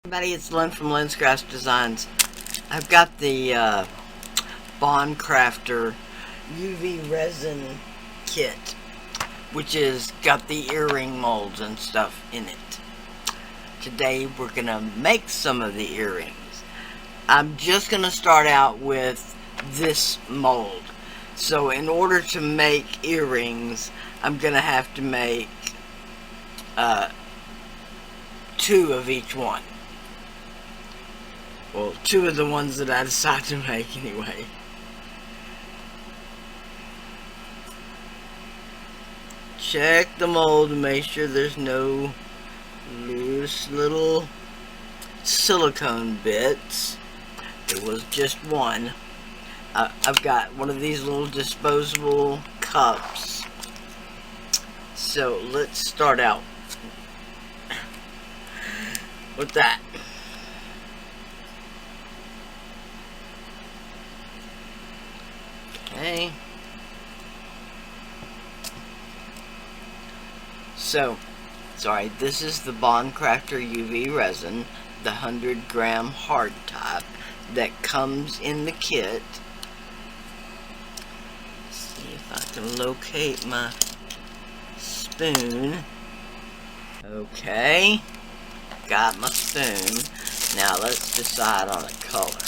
Everybody, it's Lynn from Lynn's Craft Designs. I've got the Craftor UV Resin Kit, which is got the earring molds and stuff in it. Today we're gonna make some of the earrings. I'm just gonna start out with this mold. So in order to make earrings, I'm gonna have to make 2 of each one. Well, 2 of the ones that I decide to make anyway. Check the mold to make sure there's no loose little silicone bits. It was just one. I've got one of these little disposable cups. So let's start out with that. Okay. So, sorry, this is the Craftor UV resin, the 100-gram hard type that comes in the kit. Let's see if I can locate my spoon. Okay, got my spoon. Now let's decide on a color.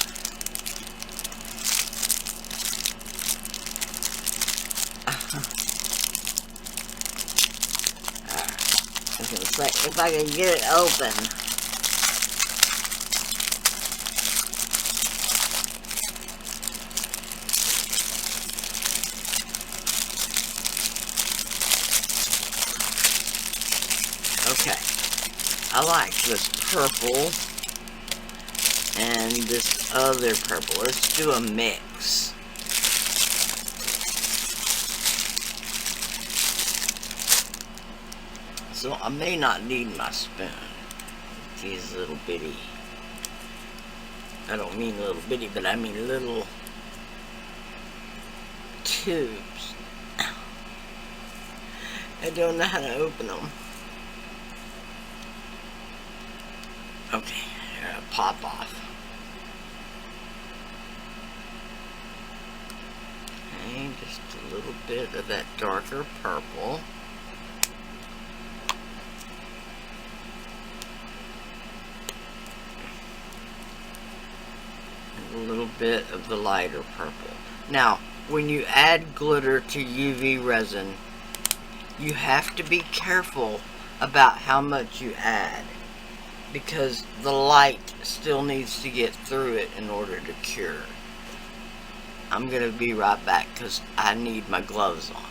I was gonna say, if I can get it open. Okay, I like this purple and this other purple. Let's do a mix. So I may not need my spoon. These little bitty, I don't mean little bitty, but I mean little tubes. I don't know how to open them. Okay, pop off. Okay, just a little bit of that darker purple. A little bit of the lighter purple. Now, when you add glitter to UV resin, you have to be careful about how much you add, because the light still needs to get through it in order to cure. I'm gonna be right back because I need my gloves on.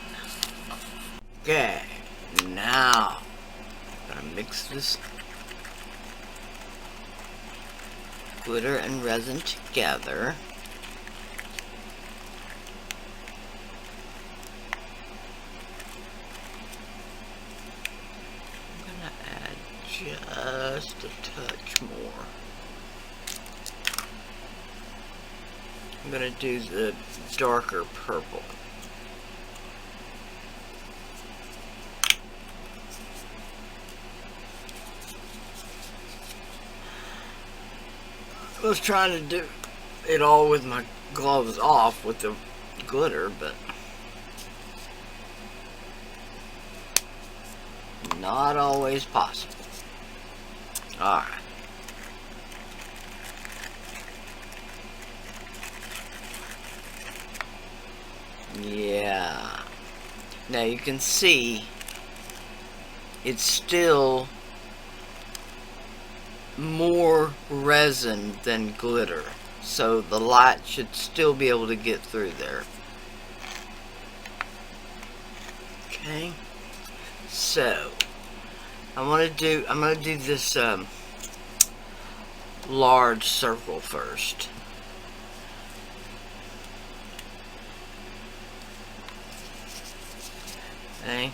Okay, now I'm gonna mix this glitter and resin together. I'm gonna add just a touch more. I'm gonna do the darker purple. I was trying to do it all with my gloves off with the glitter, but not always possible. Alright. Yeah. Now you can see it's still more resin than glitter, so the light should still be able to get through there. Okay, so I'm gonna do this large circle first. Okay.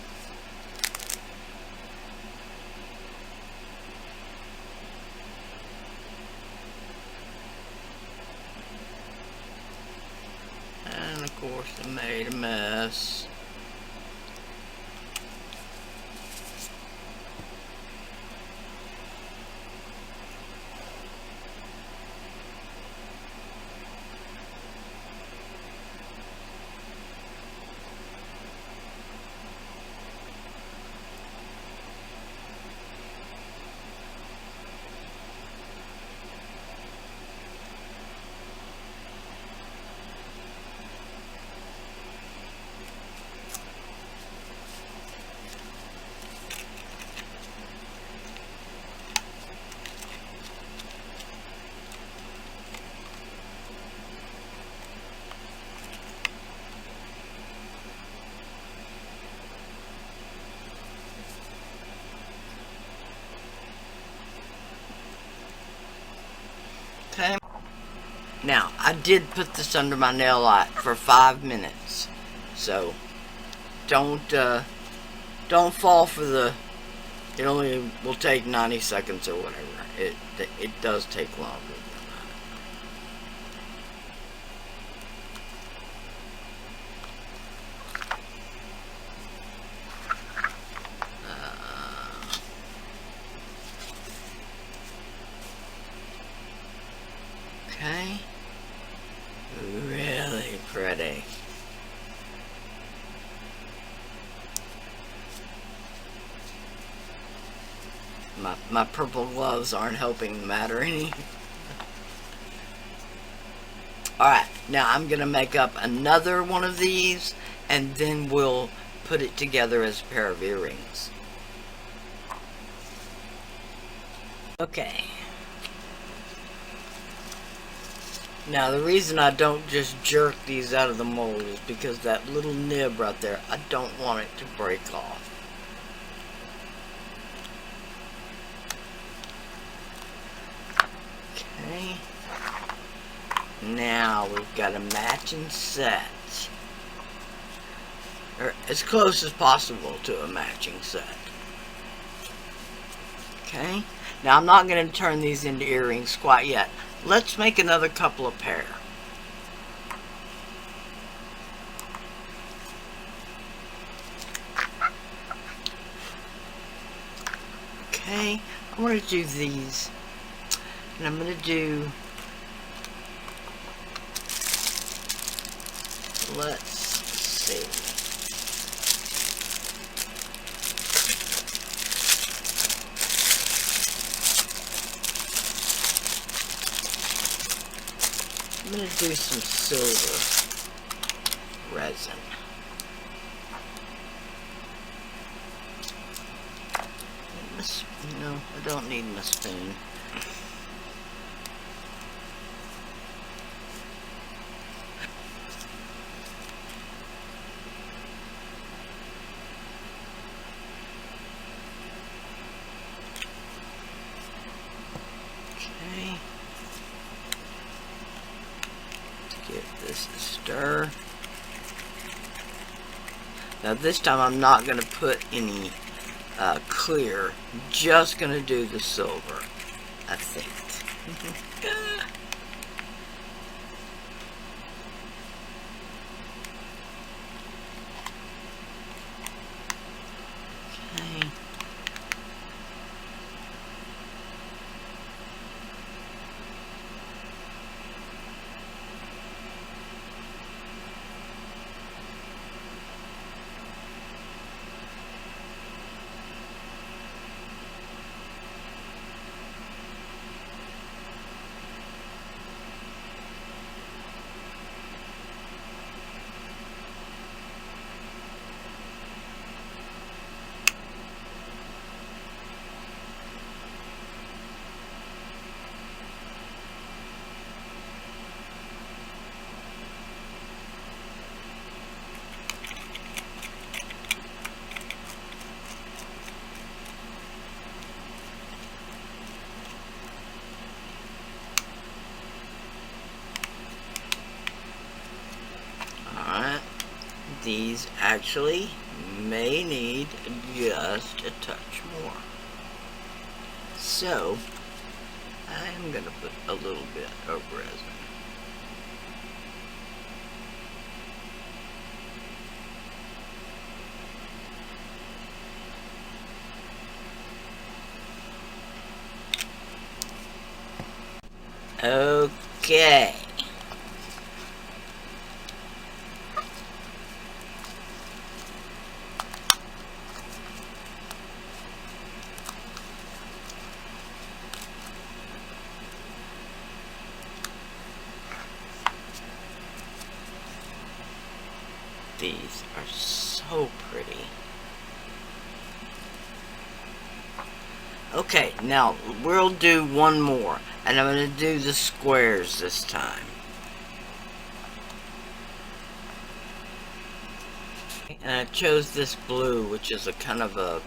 And of course I made a mess. Okay. Now, I did put this under my nail light for 5 minutes. So, don't fall for the, it only will take 90 seconds or whatever. It does take longer than that. Okay. Really pretty. My purple gloves aren't helping the matter any. Alright, now I'm going to make up another one of these, and then we'll put it together as a pair of earrings. Okay. Now the reason I don't just jerk these out of the mold is because that little nib right there, I don't want it to break off. Okay. Now we've got a matching set. Or as close as possible to a matching set. Okay. Now I'm not going to turn these into earrings quite yet. Let's make another couple of pair. Okay, I want to do these, and I'm going to do, let's see. I'm going to do some silver resin. No, I don't need my spoon. Okay. Give this a stir. Now this time I'm not going to put any clear, just going to do the silver, I think. Okay. These actually may need just a touch more. So, I'm going to put a little bit of resin. Okay. These are so pretty. Okay, now we'll do one more, and I'm going to do the squares this time. And I chose this blue, which is a kind of a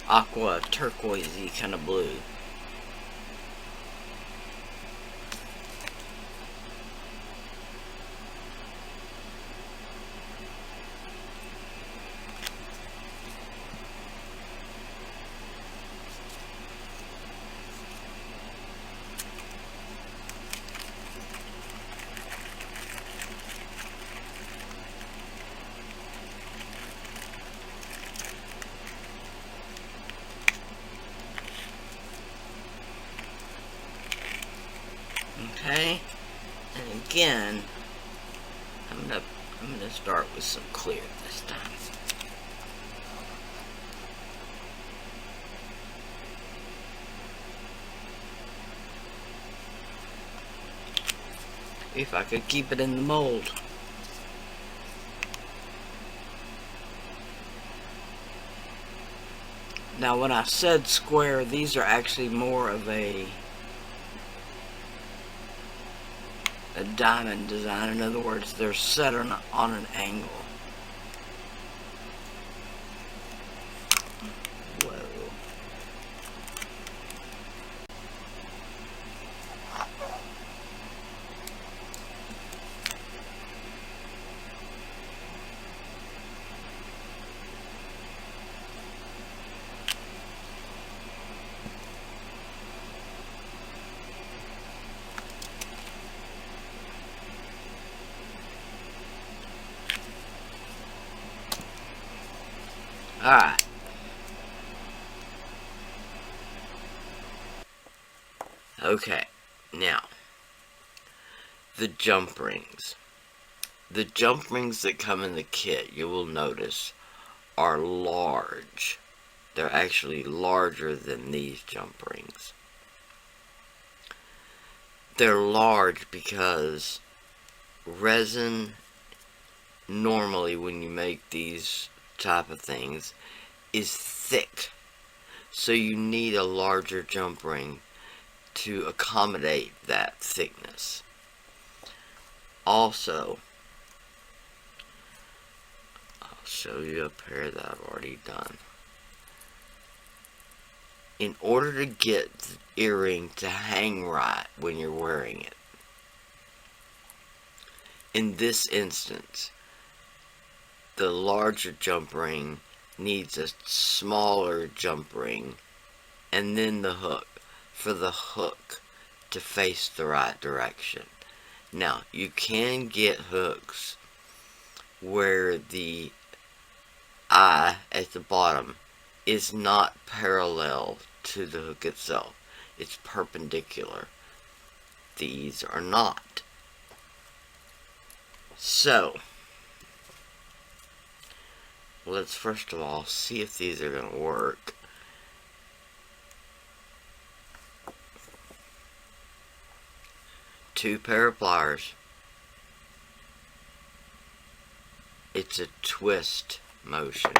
aqua turquoisey kind of blue. Okay, and again, I'm gonna start with some clear this time. If I could keep it in the mold. Now when I said square, these are actually more of a diamond design. In other words, they're set on an angle. Whoa. Alright. Okay, now, the jump rings. The jump rings that come in the kit, you will notice, are large. They're actually larger than these jump rings. They're large because resin, normally when you make these type of things, is thick. So you need a larger jump ring to accommodate that thickness. Also, I'll show you a pair that I've already done. In order to get the earring to hang right when you're wearing it, in this instance, the larger jump ring needs a smaller jump ring and then the hook for the hook to face the right direction. Now, you can get hooks where the eye at the bottom is not parallel to the hook itself. It's perpendicular. These are not. So, let's first of all see if these are going to work. Two pair of pliers. It's a twist motion.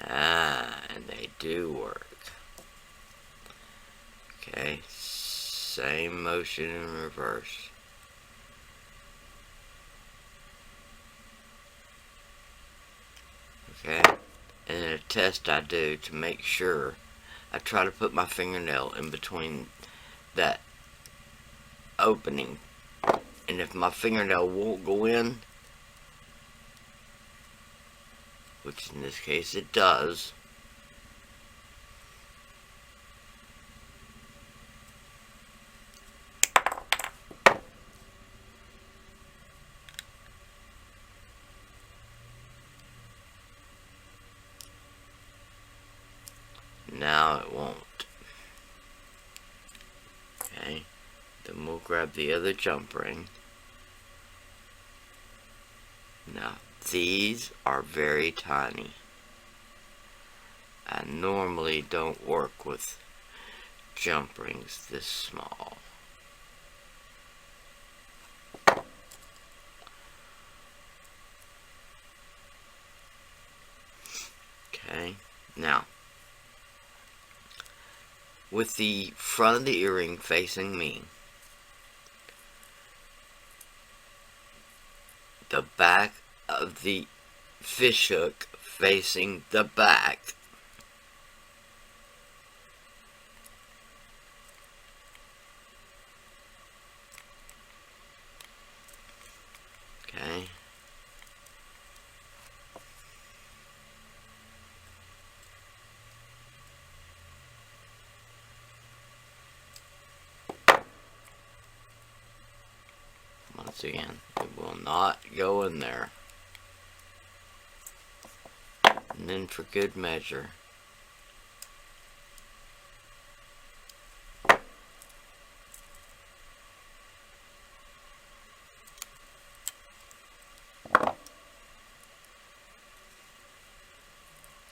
And they do work. Okay, same motion in reverse. Okay, and a test I do to make sure, I try to put my fingernail in between that opening, and if my fingernail won't go in, which in this case it does, now it won't. Okay, then we'll grab the other jump ring. Now, these are very tiny. I normally don't work with jump rings this small. Okay, now, with the front of the earring facing me, the back of the fish hook facing the back, okay, once again, it will not go in there. And then for good measure,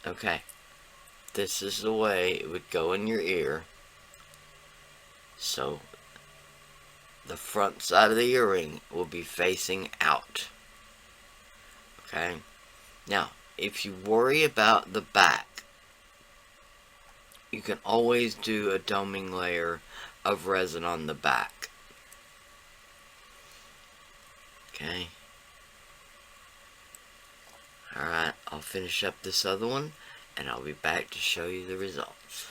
Okay, this is the way it would go in your ear. So the front side of the earring will be facing out. Okay, now if you worry about the back, you can always do a doming layer of resin on the back. Okay. Alright, I'll finish up this other one and I'll be back to show you the results.